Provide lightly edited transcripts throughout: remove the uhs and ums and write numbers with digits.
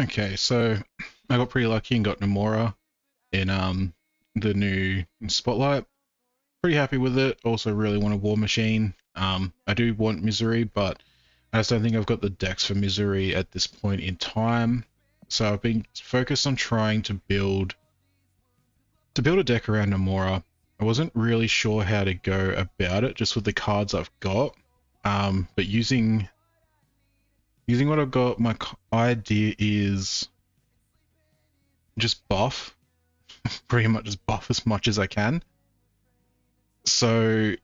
Okay, so I got pretty lucky and got Namora in the new Spotlight. Pretty happy with it. Also really want a War Machine. I do want Misery, but I just don't think I've got the decks for Misery at this point in time. So I've been focused on trying to build a deck around Namora. I wasn't really sure how to go about it just with the cards I've got. But using what I've got, my idea is just buff, pretty much just buff as much as I can. So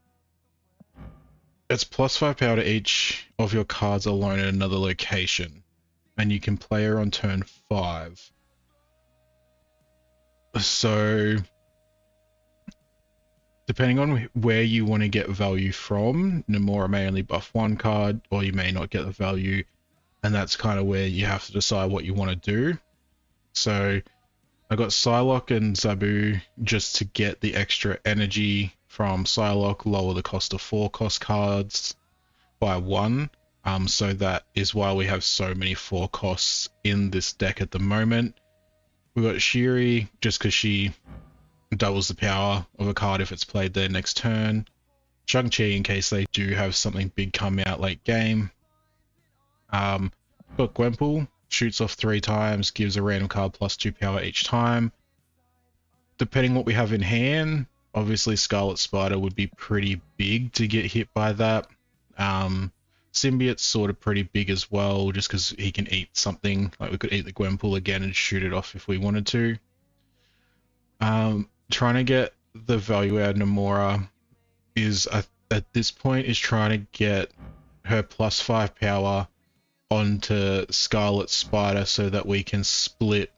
it's +5 power to each of your cards alone at another location, and you can play her on turn 5. So depending on where you want to get value from, Namora may only buff one card, or you may not get the value, and that's kind of where you have to decide what you want to do. So I got Psylocke and Zabu just to get the extra energy from Psylocke, lower the cost of 4 cost cards by 1. So that is why we have so many 4 costs in this deck at the moment. We got Shiri just because she doubles the power of a card if it's played their next turn. Shang-Chi in case they do have something big come out late game. Got Gwenpool, shoots off 3 times, gives a random card +2 power each time. Depending what we have in hand, obviously Scarlet Spider would be pretty big to get hit by that. Symbiote's sort of pretty big as well, just because he can eat something. Like we could eat the Gwenpool again and shoot it off if we wanted to. Trying to get the value out of Namora is, at this point, is trying to get her +5 power onto Scarlet Spider so that we can split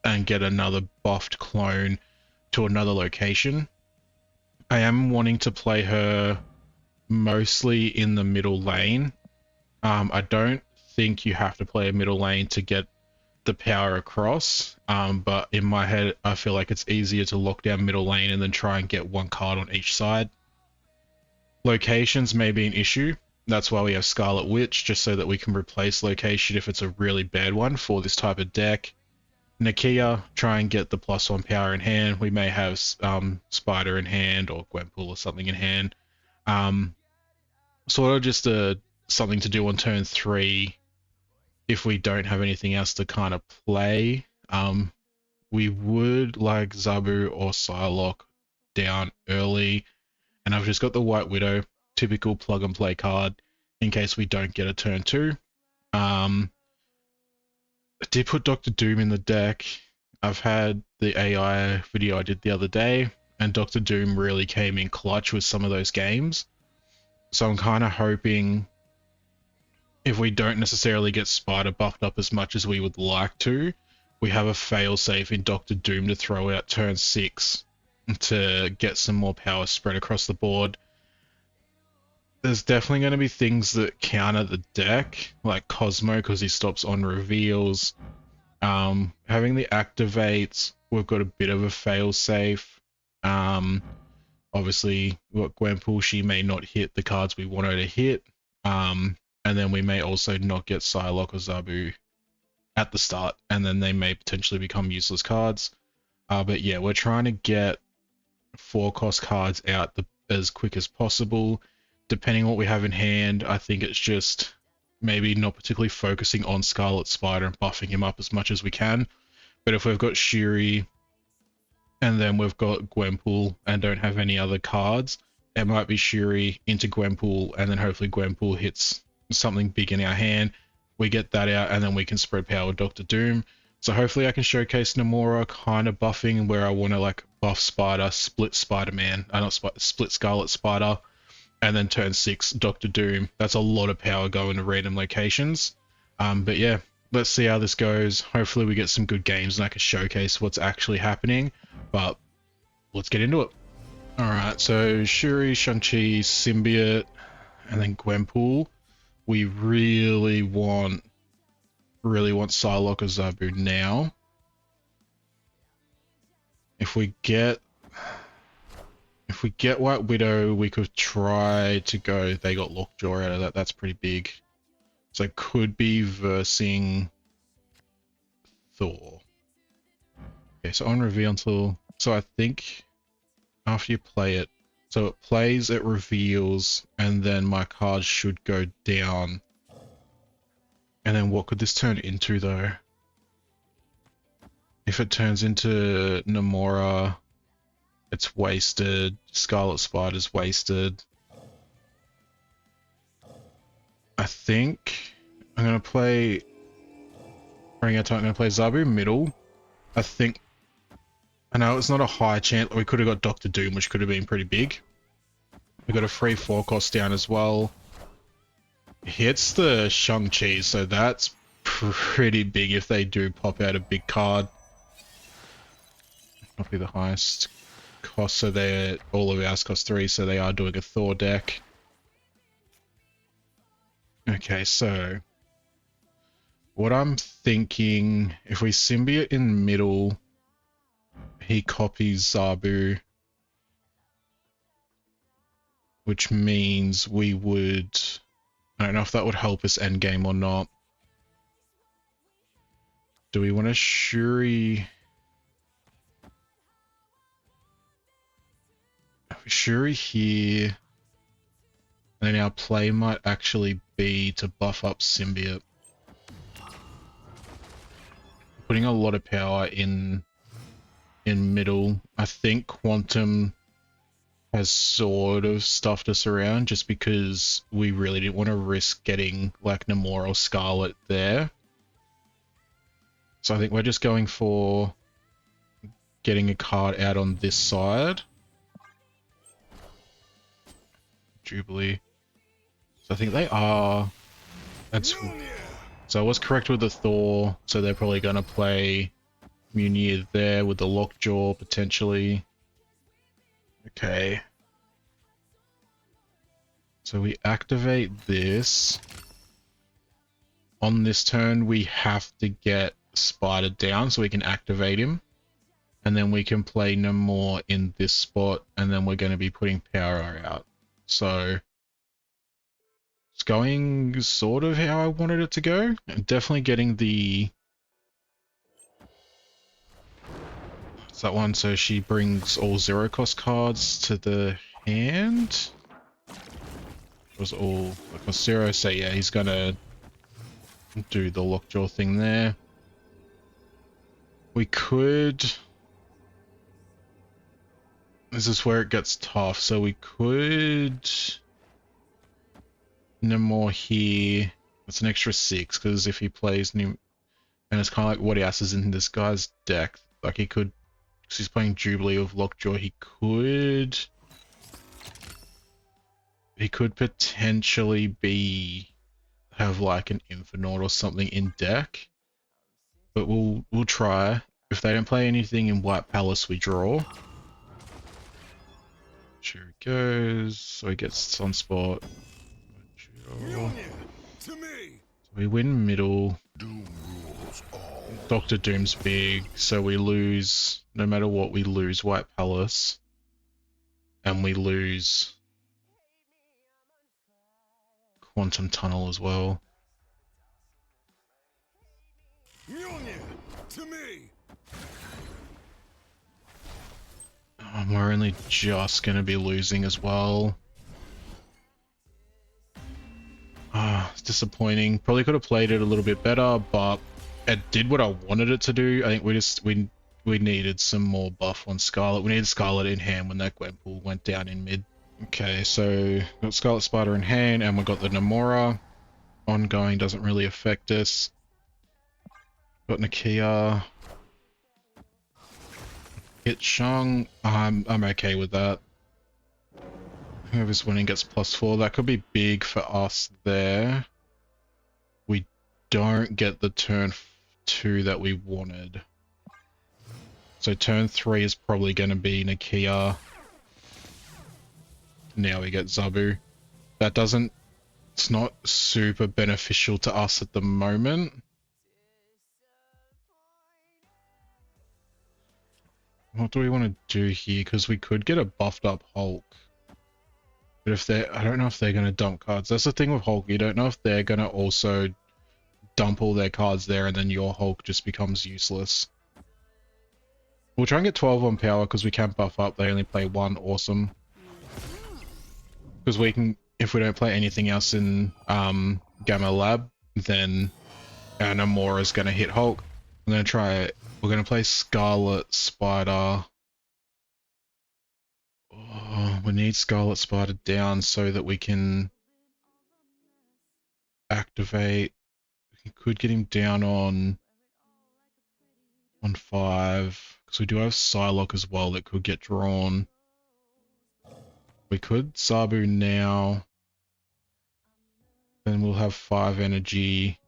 and get another buffed clone to another location. I am wanting to play her mostly in the middle lane. I don't think you have to play a middle lane to get the power across, but in my head I feel like it's easier to lock down middle lane and then try and get one card on each side. Locations may be an issue. That's why we have Scarlet Witch, just so that we can replace location if it's a really bad one for this type of deck. Nakia, try and get the +1 power in hand. We may have Spider in hand or Gwenpool or something in hand. Sort of just something to do on turn 3 if we don't have anything else to kind of play. We would like Zabu or Psylocke down early, and I've just got the White Widow, typical plug and play card in case we don't get a turn 2. I did put Dr. Doom in the deck. I've had the AI video I did the other day, and Dr. Doom really came in clutch with some of those games. So I'm kind of hoping if we don't necessarily get Spider buffed up as much as we would like to, we have a failsafe in Dr. Doom to throw out turn 6 to get some more power spread across the board. There's definitely going to be things that counter the deck, like Cosmo because he stops on reveals. Having the activates, we've got a bit of a failsafe. Obviously, we've got Gwenpool, she may not hit the cards we want her to hit. And then we may also not get Psylocke or Zabu at the start, and then they may potentially become useless cards. But yeah, we're trying to get 4 cost cards out as quick as possible. Depending on what we have in hand, I think it's just maybe not particularly focusing on Scarlet Spider and buffing him up as much as we can. But if we've got Shiri and then we've got Gwenpool and don't have any other cards, it might be Shiri into Gwenpool, and then hopefully Gwenpool hits something big in our hand. We get that out, and then we can spread power with Dr. Doom. So hopefully I can showcase Namora kind of buffing where I want to like buff Spider, split Spider-Man, split Scarlet Spider, and then turn 6 Dr. Doom. That's a lot of power going to random locations. But yeah, let's see how this goes. Hopefully we get some good games and I can showcase what's actually happening. But let's get into it. Alright, so Shuri, Shang-Chi, Symbiote, and then Gwenpool. We really want Psylocke or Zabu now. If we get White Widow, we could try to go. They got Lockjaw out of that. That's pretty big. So it could be versing Thor. Okay, so on reveal until... So I think after you play it, so it plays, it reveals, and then my card should go down. And then what could this turn into though? If it turns into Namora, it's wasted. Scarlet Spider's wasted. I think I'm gonna play... Running out of time, I'm gonna play Zabu middle. I think... I know it's not a high chance. We could have got Doctor Doom, which could have been pretty big. We got a free 4 cost down as well. Hits the Shang-Chi, so that's pretty big if they do pop out a big card. Not be the highest cost, so they're all of ours cost 3, so they are doing a Thor deck. Okay, so what I'm thinking, if we symbiote in middle, he copies Zabu, which means we would... I don't know if that would help us endgame or not. Do we want to Shuri... Shuri here, and then our play might actually be to buff up symbiote. Putting a lot of power in middle. I think Quantum has sort of stuffed us around just because we really didn't want to risk getting like Namora or Scarlet there. So I think we're just going for getting a card out on this side. Jubilee. So I think they are... That's... So I was correct with the Thor, so they're probably going to play Munir there with the Lockjaw, potentially. Okay. So we activate this. On this turn, we have to get Spider down so we can activate him. And then we can play Namor in this spot, and then we're going to be putting Power out. So it's going sort of how I wanted it to go. Definitely getting the... It's that one, so she brings all 0 cost cards to the hand. It was all cost 0, so yeah, he's gonna do the Lockjaw thing there. We could... This is where it gets tough, so we could... Namor here. That's an extra 6, because if he plays new... And it's kind of like what else is in this guy's deck. Like he could... Because he's playing Jubilee of Lockjaw, he could... He could potentially be... Have like an Infinite or something in deck. But we'll try. If they don't play anything in White Palace, we draw. Sure it goes. So he gets Sunspot. So we win middle. Doctor Doom's big, so we lose, no matter what, we lose White Palace. And we lose Quantum Tunnel as well. We're only just going to be losing as well. It's disappointing. Probably could have played it a little bit better, but it did what I wanted it to do. I think we needed some more buff on Scarlet. We needed Scarlet in hand when that Gwenpool went down in mid. Okay, so got Scarlet Spider in hand, and we got the Namora. Ongoing doesn't really affect us. Got Nakia. Hit Shang. I'm okay with that. Whoever's winning gets +4. That could be big for us there. We don't get the turn 2 that we wanted. So turn 3 is probably going to be Nakia. Now we get Zabu. That doesn't... It's not super beneficial to us at the moment. What do we want to do here? Because we could get a buffed up Hulk. But if they're... I don't know if they're going to dump cards. That's the thing with Hulk. You don't know if they're going to also dump all their cards there, and then your Hulk just becomes useless. We'll try and get 12 on power because we can buff up. They only play one. Awesome. Because we can, if we don't play anything else in Gamma Lab, then our Namora is going to hit Hulk. I'm going to try it. We're going to play Scarlet Spider. Oh, we need Scarlet Spider down so that we can activate. We could get him down on 5 because we do have Psylocke as well that could get drawn. We could Sabu now. Then we'll have 5 energy.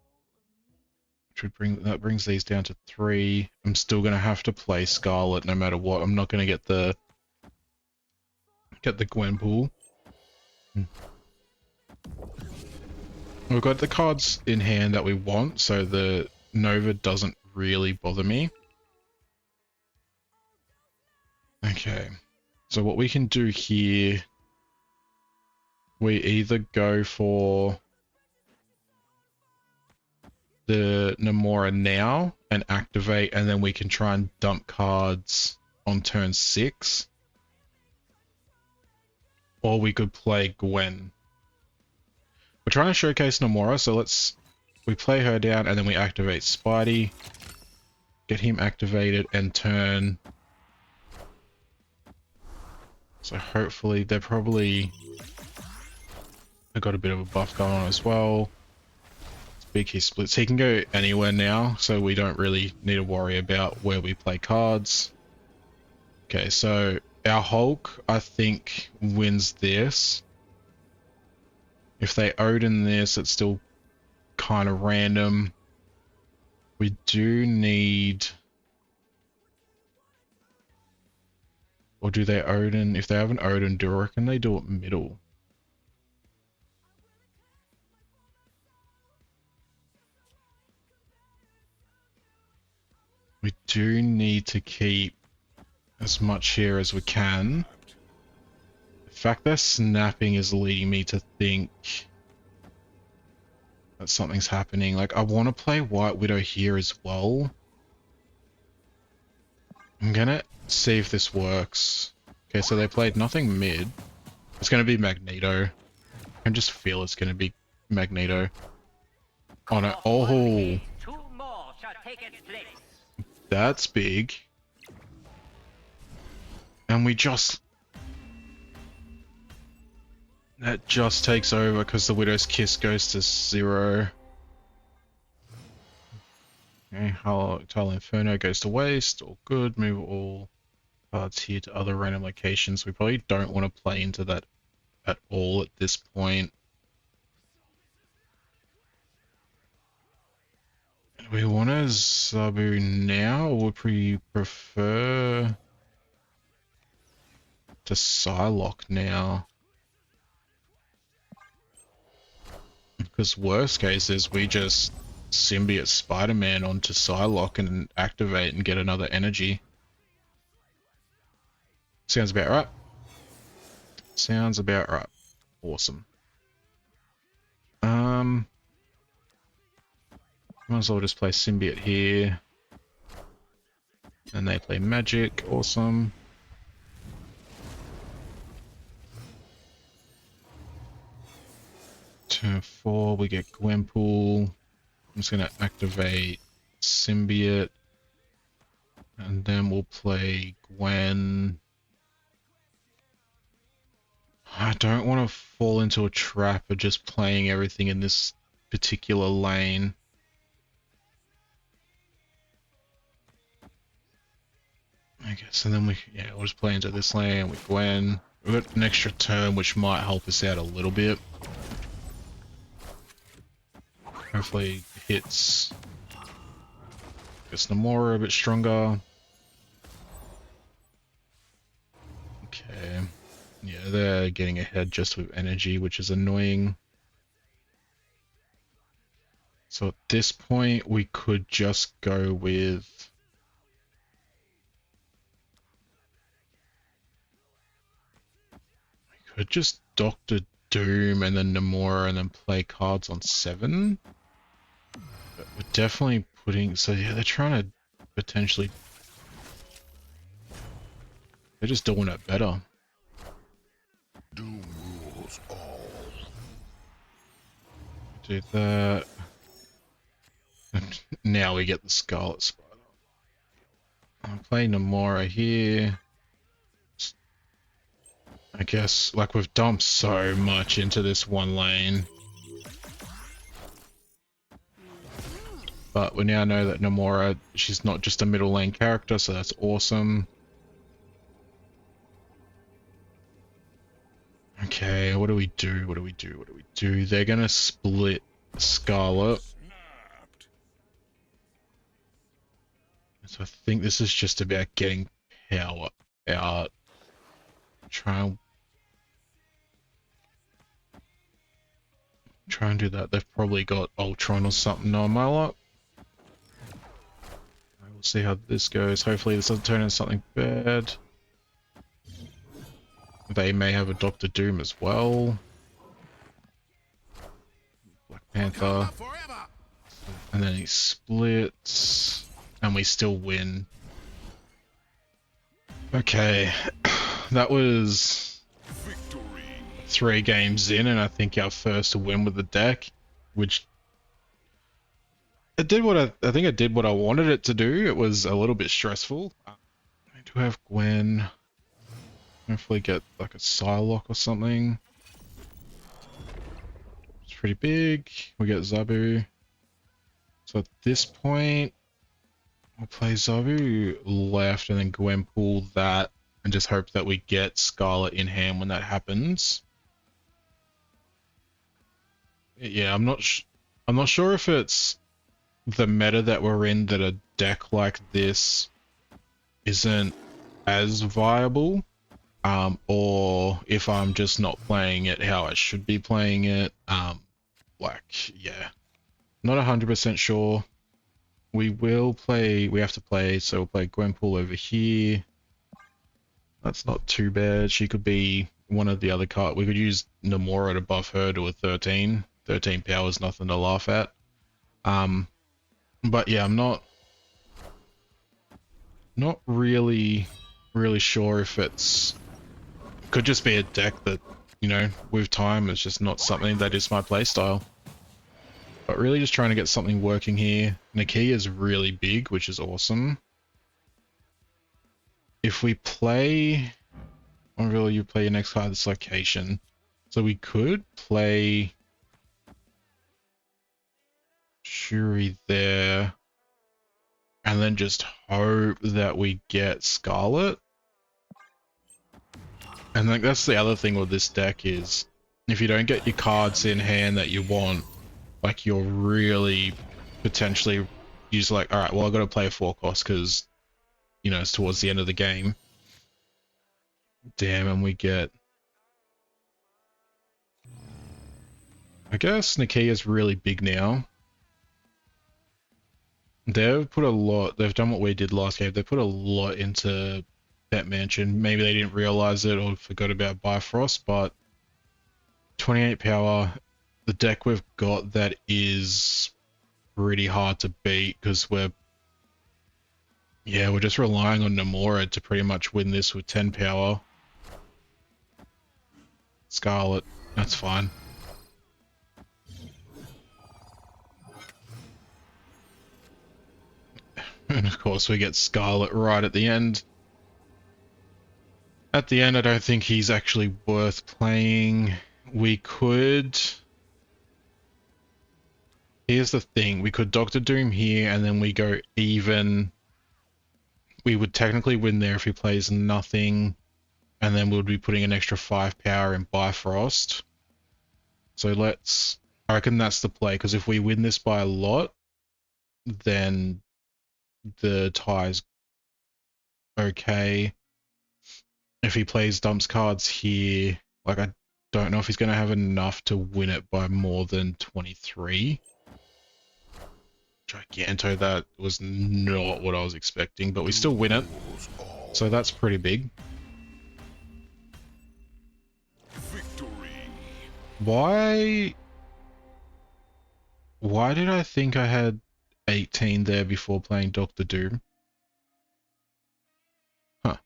That brings these down to 3. I'm still gonna have to play Scarlet no matter what. I'm not gonna get the Gwenpool. We've got the cards in hand that we want, so the Nova doesn't really bother me. Okay, so what we can do here, we either go for the Namora now and activate, and then we can try and dump cards on turn 6. Or we could play Gwen. We're trying to showcase Namora, so we play her down and then we activate Spidey. Get him activated and turn. So hopefully they've got a bit of a buff going on as well. Big he splits. He can go anywhere now, so we don't really need to worry about where we play cards. Okay, so our Hulk, I think, wins this. If they Odin this, it's still kind of random. We do need... Or do they Odin? If they have an Odin, do I reckon they do it middle? We do need to keep as much here as we can. The fact they're snapping is leading me to think that something's happening. Like, I want to play White Widow here as well. I'm gonna see if this works. Okay, so they played nothing mid. It's gonna be Magneto. I can just feel it's gonna be Magneto. Oh no, oh! That's big. And that just takes over because the Widow's Kiss goes to 0. Okay, Tile Inferno goes to waste. All good. Move all cards here to other random locations. We probably don't want to play into that at all at this point. Do we want to Zabu now, or would we prefer to Psylocke now? Because worst case is we just symbiote Spider-Man onto Psylocke and activate and get another energy. Sounds about right. Sounds about right. Awesome. Might as well just play symbiote here. And they play magic. Awesome. Turn 4, we get Gwenpool. I'm just going to activate symbiote. And then we'll play Gwen. I don't want to fall into a trap of just playing everything in this particular lane. I guess, and then we'll just play into this lane with Gwen. We've got an extra turn which might help us out a little bit. Hopefully hits gets Namora a bit stronger. Okay. Yeah, they're getting ahead just with energy, which is annoying. So at this point, we could just go with... We could just Doctor Doom and then Namora and then play cards on 7. But we're definitely putting... So yeah, they're trying to potentially... They're just doing it better. Doom rules all. Do that. Now we get the Scarlet Spider. I'm playing Namora here. I guess, like, we've dumped so much into this one lane. But we now know that Namora, she's not just a middle lane character, so that's awesome. Okay, what do we do? What do we do? What do we do? They're gonna split Scarlet. So I think this is just about getting power out. Try and do that. They've probably got Ultron or something on my lot. We'll see how this goes. Hopefully this doesn't turn into something bad. They may have a Doctor Doom as well. Black Panther. And then he splits. And we still win. Okay. That was 3 games in, and I think our first win with the deck, which it did what I think it did what I wanted it to do. It was a little bit stressful. I do have Gwen. Hopefully get like a Psylocke or something. It's pretty big. We get Zabu. So at this point, we'll play Zabu left and then Gwen pull that and just hope that we get Scarlet in hand when that happens. Yeah, I'm not sure if it's the meta that we're in that a deck like this isn't as viable, or if I'm just not playing it how I should be playing it. Yeah, not 100% sure. We have to play, so we'll play Gwenpool over here. That's not too bad. She could be one of the other cards. We could use Namora to buff her to a 13. 13 power is nothing to laugh at. But yeah, I'm not really sure if could just be a deck that, you know, with time is just not something that is my playstyle. But really just trying to get something working here. Nakia is really big, which is awesome. If we play... Or really you play your next card, this location. So we could play Shuri there. And then just hope that we get Scarlet. And like that's the other thing with this deck is, if you don't get your cards in hand that you want, like you're really potentially use like, alright, well I've got to play a 4 cost because, you know, it's towards the end of the game. Damn, and we get... I guess Nakia's really big now. They've put a lot, they've done what we did last game, they put a lot into that mansion. Maybe they didn't realize it or forgot about Bifrost, but 28 power, the deck we've got that is pretty hard to beat because we're just relying on Namora to pretty much win this with 10 power. Scarlet, that's fine. And of course we get Scarlet right at the end. At the end I don't think he's actually worth playing. We could... Here's the thing, we could Doctor Doom here and then we go even. We would technically win there if he plays nothing, and then we would be putting an extra 5 power in Bifrost. So I reckon that's the play, because if we win this by a lot, then the tie's okay. If he plays dumps cards here, like I don't know if he's going to have enough to win it by more than 23. Giganto, that was not what I was expecting, but we still win it, so that's pretty big. Why did I think I had 18 there before playing Doctor Doom. Huh.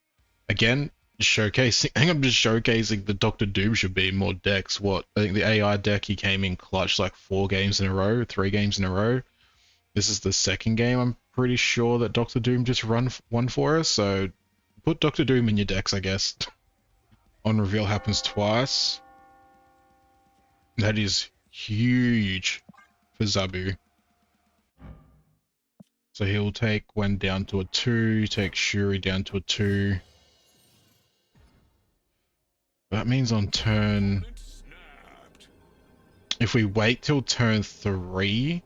Again, showcasing. I think I'm just showcasing the Doctor Doom should be in more decks. What? I think the AI deck, he came in clutch like 4 games in a row, 3 games in a row. This is the second game I'm pretty sure that Doctor Doom just won for us, so put Doctor Doom in your decks, I guess. On reveal happens twice. That is huge for Zabu. So he'll take Gwen down to a 2, take Shuri down to a 2. That means on turn... If we wait till turn 3,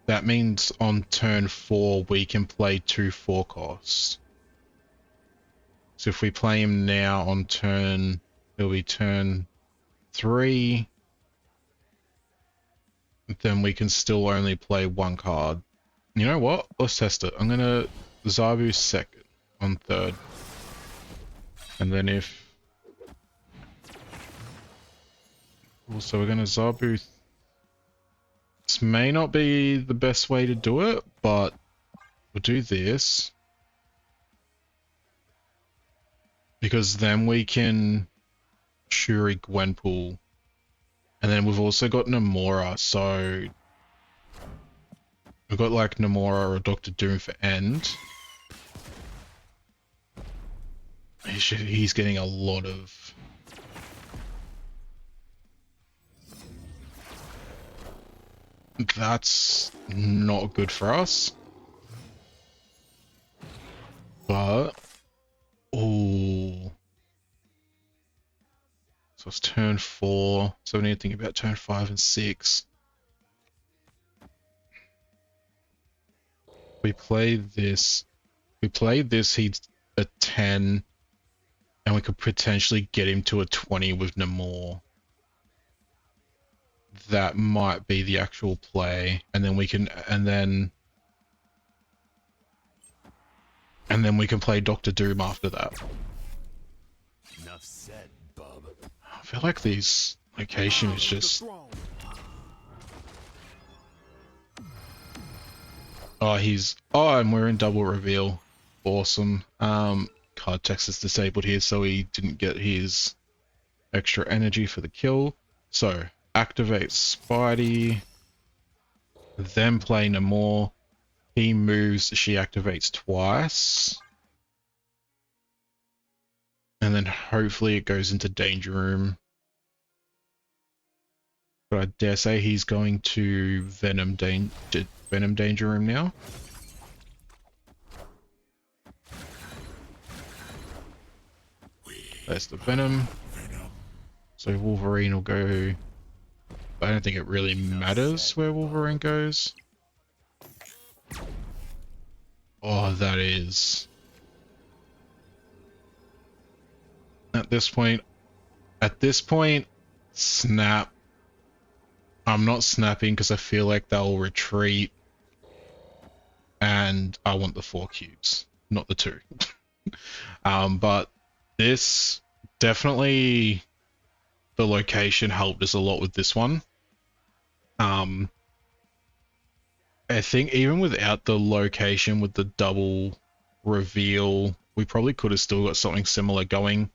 that means on turn 4 we can play 2 4-costs. So if we play him now on turn... It'll be turn 3. Then we can still only play 1 card. You know what? Let's test it. I'm gonna Zabu second on 3rd. And then if... Also we're gonna Zabu... This may not be the best way to do it, but we'll do this. Because then we can Shuri Gwenpool. And then we've also got Namora, so... We've got like Namora or Doctor Doom for end. He's getting a lot of... That's not good for us. But... Ooh. So it's turn 4, so we need to think about turn 5 and 6. We play this, he's a 10, and we could potentially get him to a 20 with Namor. That might be the actual play, and then we can, and then we can play Doctor Doom after that. Enough said, bub. I feel like this location is just... Oh, and we're in double reveal. Awesome. Card text is disabled here, so he didn't get his extra energy for the kill. So, activate Spidey. Then play Namor. He moves, she activates twice. And then hopefully it goes into Danger Room. But I dare say he's going to Venom Danger Room now. There's the Venom. So Wolverine will go... I don't think it really matters where Wolverine goes. Oh, that is... At this point, snap. I'm not snapping because I feel like they'll retreat. And I want the 4 cubes, not the 2. But this definitely, the location helped us a lot with this one. I think even without the location with the double reveal, we probably could have still got something similar going.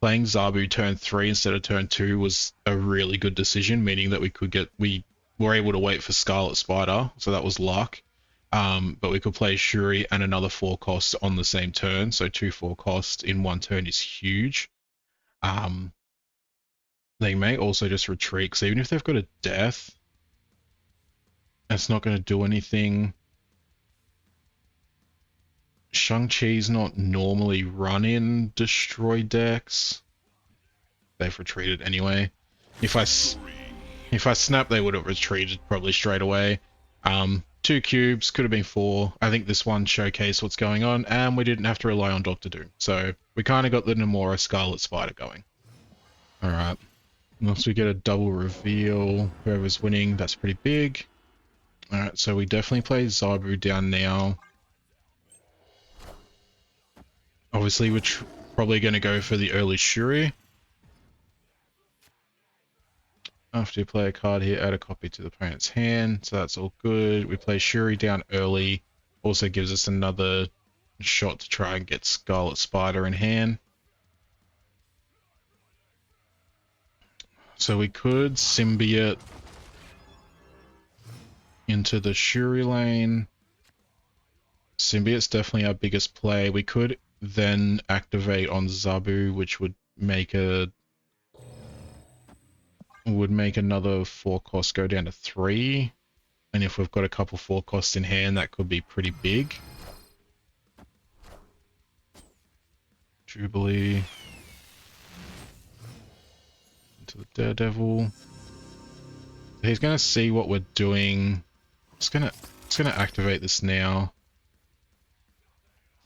Playing Zabu turn 3 instead of turn 2 was a really good decision, meaning that we were able to wait for Scarlet Spider, so that was luck. But we could play Shuri and another 4 cost on the same turn, so 2 4 costs in 1 turn is huge. They may also just retreat, because even if they've got a death, it's not going to do anything. Shang-Chi's not normally run in destroy decks. They've retreated anyway. If I snap, they would have retreated probably straight away. 2 cubes, could have been 4. I think this one showcased what's going on, and we didn't have to rely on Doctor Doom. So we kind of got the Namora Scarlet Spider going. Alright. Once we get a double reveal, whoever's winning, that's pretty big. Alright, so we definitely play Zabu down now. Obviously, we're probably going to go for the early Shuri. After you play a card here, add a copy to the opponent's hand. So that's all good. We play Shuri down early. Also gives us another shot to try and get Scarlet Spider in hand. So we could Symbiote into the Shuri lane. Symbiote's definitely our biggest play. We could then activate on Zabu, which would make another 4 cost go down to 3. And if we've got a couple 4 costs in hand, that could be pretty big. Jubilee into the Daredevil. He's gonna see what we're doing. It's gonna activate this now.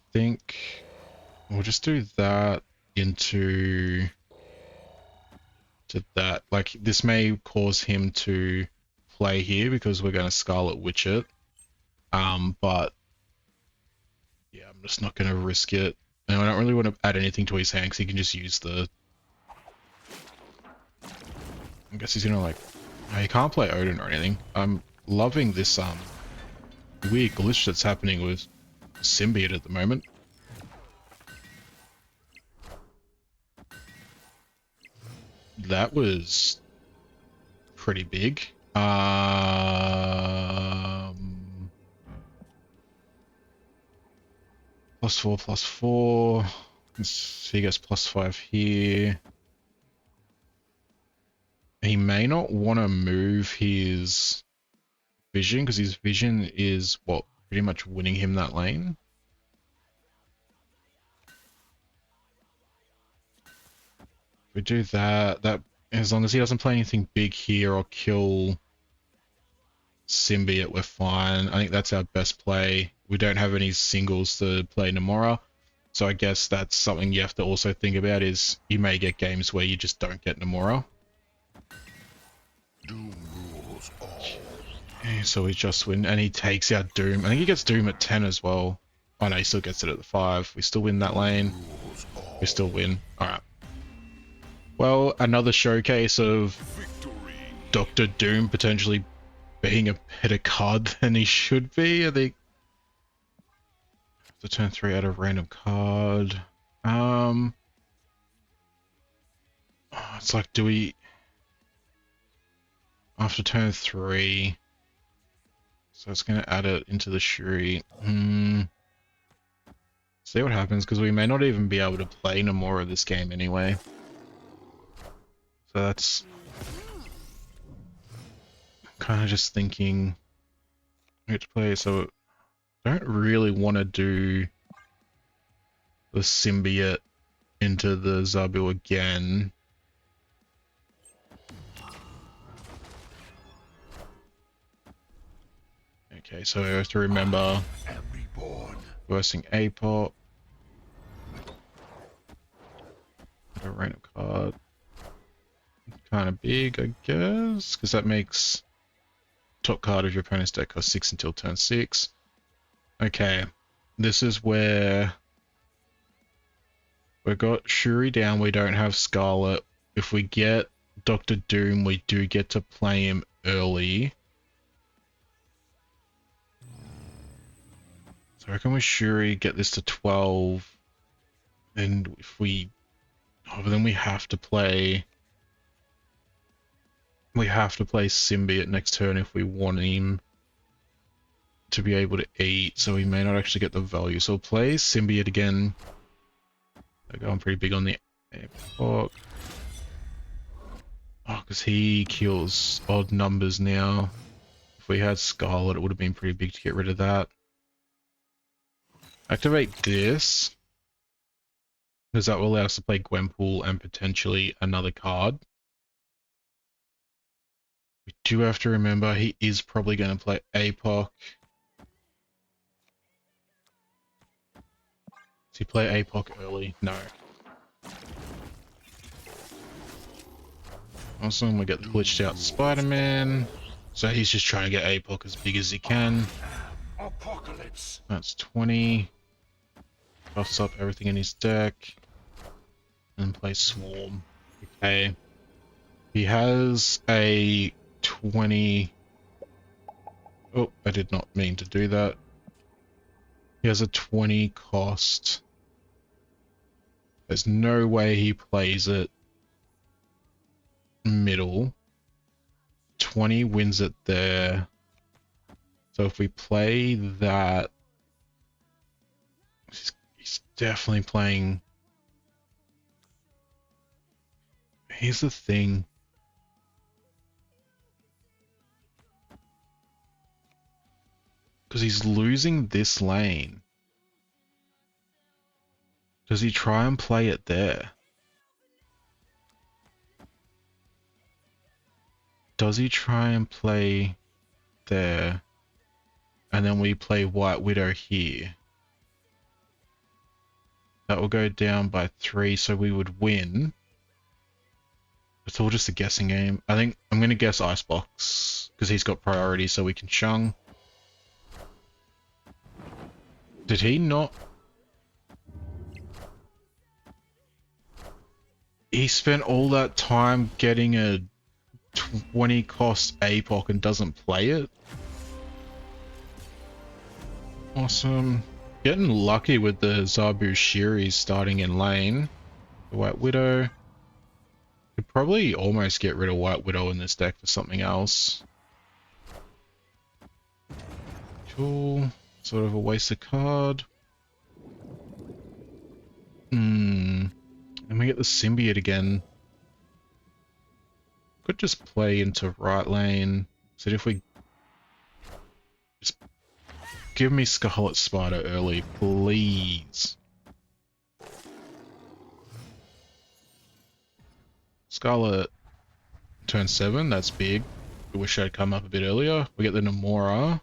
I think we'll just do that into that. Like, this may cause him to play here because we're gonna Scarlet Witch it. But yeah, I'm just not gonna risk it. And I don't really want to add anything to his hand because he can just use the... I guess he's gonna like... He can't play Odin or anything. I'm loving this weird glitch that's happening with Symbiote at the moment. That was pretty big. +4/+4. So he gets +5 here. He may not want to move his vision because his vision is what pretty much winning him that lane. If we do that as long as he doesn't play anything big here or kill Symbiote, we're fine. I think that's our best play. We don't have any singles to play Namora, so I guess that's something you have to also think about, is you may get games where you just don't get Namora. Doom rules all. Okay, so we just win, and he takes out Doom. I think he gets Doom at 10 as well. Oh no, he still gets it at the 5. We still win that lane. We still win. Alright. Well, another showcase of Victory. Dr. Doom potentially being a better card than he should be, I think. So turn 3, add a random card. It's like, do we... After turn 3... So it's going to add it into the Shuri. See what happens, because we may not even be able to play Namora this game anyway. So that's... kind of just thinking... I get to play, so... I don't really want to do the Symbiote into the Zabu again. Okay, so I have to remember versing APOP. A random card. Kind of big, I guess, because that makes top card of your opponent's deck cost 6 until turn 6. Okay, this is where we've got Shuri down, we don't have Scarlet. If we get Dr. Doom, we do get to play him early. So I reckon with Shuri, get this to 12. And if we... Oh, but then we have to play... We have to play Symbiote next turn if we want him to be able to eat, so we may not actually get the value. So we'll play Symbiote again. They're going pretty big on the APOC. Oh, because he kills odd numbers now. If we had Scarlet, it would have been pretty big to get rid of that. Activate this, because that will allow us to play Gwenpool and potentially another card. We do have to remember he is probably going to play APOC. Does he play APOC early? No. Also, we get the glitched out Spider-Man. So he's just trying to get APOC as big as he can. Apocalypse. That's 20. Buffs up everything in his deck. And play Swarm. Okay. He has a 20... Oh, I did not mean to do that. He has a 20 cost. There's no way he plays it middle. 20 wins it there. So if we play that, he's definitely playing. Here's the thing. Because he's losing this lane. Does he try and play it there? Does he try and play there? And then we play White Widow here. That will go down by 3, so we would win. It's all just a guessing game. I think I'm going to guess Icebox, because he's got priority so we can shung. Did he not? He spent all that time getting a 20 cost APOC and doesn't play it? Awesome. Getting lucky with the Zabu Shiri starting in lane. The White Widow. Could probably almost get rid of White Widow in this deck for something else. Cool. Sort of a wasted card. And we get the Symbiote again. Could just play into right lane. So if we just give me Scarlet Spider early, please. Scarlet turn 7, that's big. I wish I'd come up a bit earlier. We get the Namora.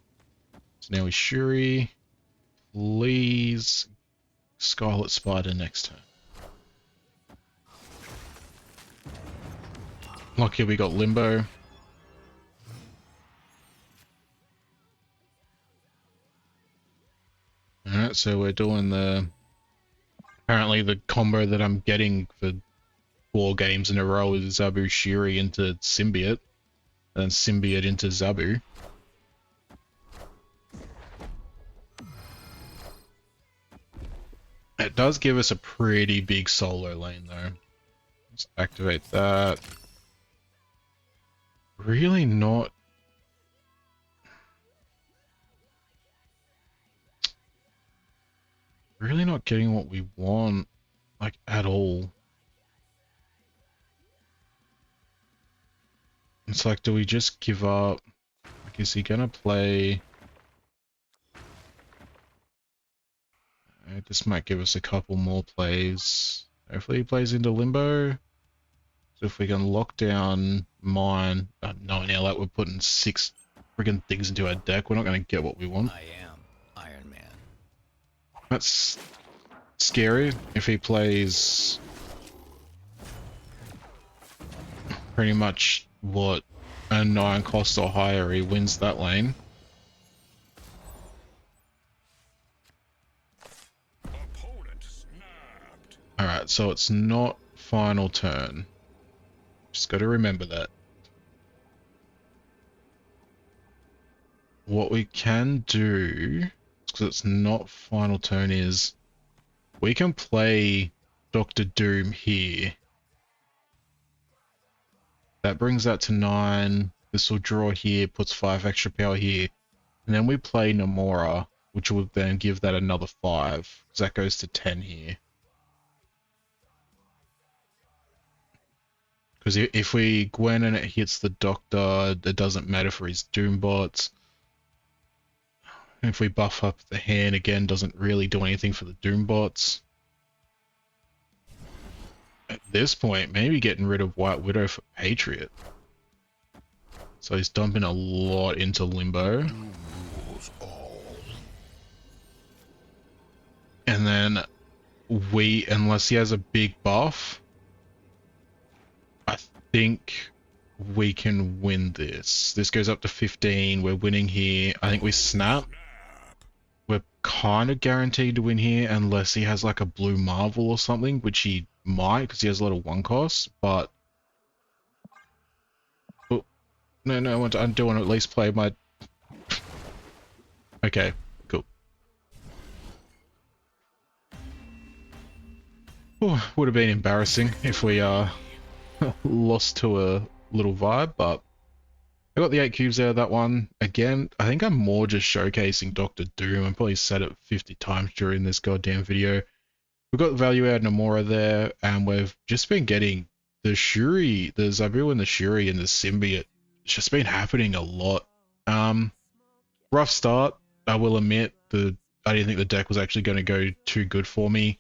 So now we Shuri. Please. Scarlet Spider next turn. Lucky we got Limbo. Alright, so we're doing the... Apparently the combo that I'm getting for 4 games in a row is Zabu Shiri into Symbiote. And then Symbiote into Zabu. It does give us a pretty big solo lane though. Let's activate that. Really not... Really not getting what we want, like, at all. It's like, do we just give up? Like, is he gonna play... This might give us a couple more plays. Hopefully he plays into Limbo. So if we can lock down mine... knowing now that we're putting 6 friggin' things into our deck, we're not gonna get what we want. I am Iron Man. That's scary. If he plays... pretty much what, a 9 cost or higher, he wins that lane. Alright, so it's not final turn. Just gotta remember that. What we can do, because it's not final turn, is we can play Dr. Doom here. That brings that to 9. This will draw here, puts 5 extra power here. And then we play Namora, which will then give that another 5, because that goes to 10 here. Because if we Gwen and it hits the Doctor, it doesn't matter for his Doom bots. If we buff up the hand again, doesn't really do anything for the Doom bots. At this point, maybe getting rid of White Widow for Patriot. So he's dumping a lot into Limbo. And then we, unless he has a big buff, I think we can win this. This goes up to 15. We're winning here. I think we snap. We're kind of guaranteed to win here unless he has like a blue Marvel or something, which he might because he has a lot of 1 costs, but No, no, I do want to at least play my... Okay, cool. Oh, would have been embarrassing if we lost to a little vibe, but I got the 8 cubes out of that one. Again, I think I'm more just showcasing Doctor Doom. I probably said it 50 times during this goddamn video. We've got the value out of Namora there, and we've just been getting the Shuri, the Zabu and the Shuri and the Symbiote. It's just been happening a lot. Rough start, I will admit. I didn't think the deck was actually going to go too good for me.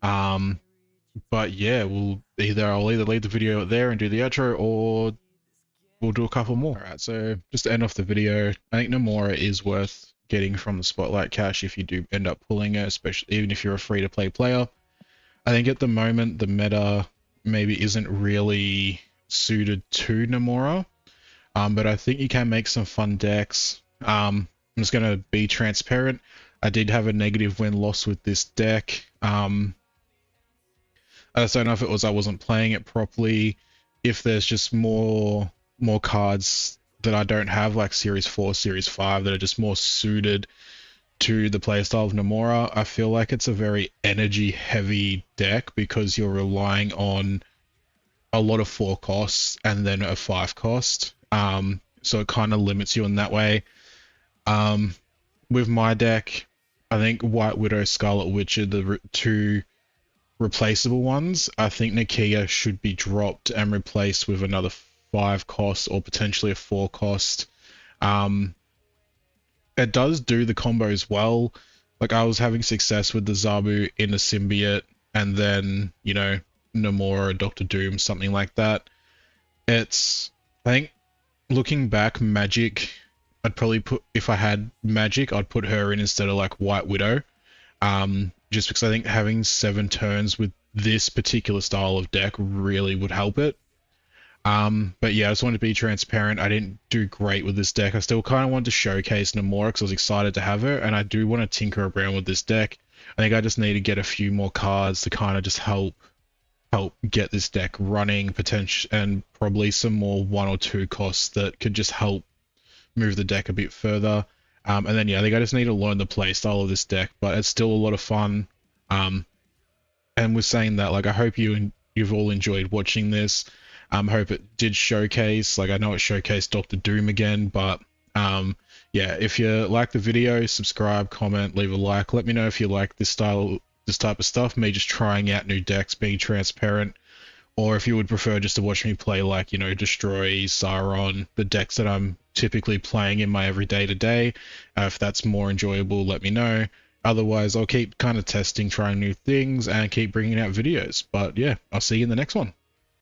But yeah, I'll either leave the video there and do the outro, or we'll do a couple more. Alright, so just to end off the video, I think Namora is worth getting from the Spotlight cache if you do end up pulling it, especially even if you're a free-to-play player. I think at the moment the meta maybe isn't really suited to Namora, but I think you can make some fun decks. I'm just going to be transparent. I did have a negative win-loss with this deck. I just don't know if it was I wasn't playing it properly, if there's just more cards that I don't have, like Series 4, Series 5, that are just more suited to the playstyle of Namora. I feel like it's a very energy-heavy deck because you're relying on a lot of 4 costs and then a 5 cost. So it kind of limits you in that way. With my deck, I think White Widow, Scarlet Witch are the 2 replaceable ones. I think Nakia should be dropped and replaced with another 5 cost or potentially a 4 cost. It does do the combos well. Like, I was having success with the Zabu in the Symbiote and then, you know, Namora, Doctor Doom, something like that. I think, looking back, Magic, I'd probably if I had Magic, I'd put her in instead of like White Widow. Just because I think having 7 turns with this particular style of deck really would help it. But yeah, I just wanted to be transparent. I didn't do great with this deck. I still kind of wanted to showcase Namora because I was excited to have her, and I do want to tinker around with this deck. I think I just need to get a few more cards to kind of just help get this deck running, and probably some more 1 or 2 costs that could just help move the deck a bit further. And then yeah, I think I just need to learn the play style of this deck, but it's still a lot of fun. And with saying that, like, I hope you've all enjoyed watching this. Hope it did showcase, like, I know it showcased Doctor Doom again, but yeah, if you like the video, subscribe, comment, leave a like. Let me know if you like this type of stuff, me just trying out new decks, being transparent, or if you would prefer just to watch me play, like, you know, Destroy, Sauron, the decks that I'm typically playing in my everyday to day. If that's more enjoyable, let me know. Otherwise, I'll keep kind of testing, trying new things, and keep bringing out videos. But yeah, I'll see you in the next one.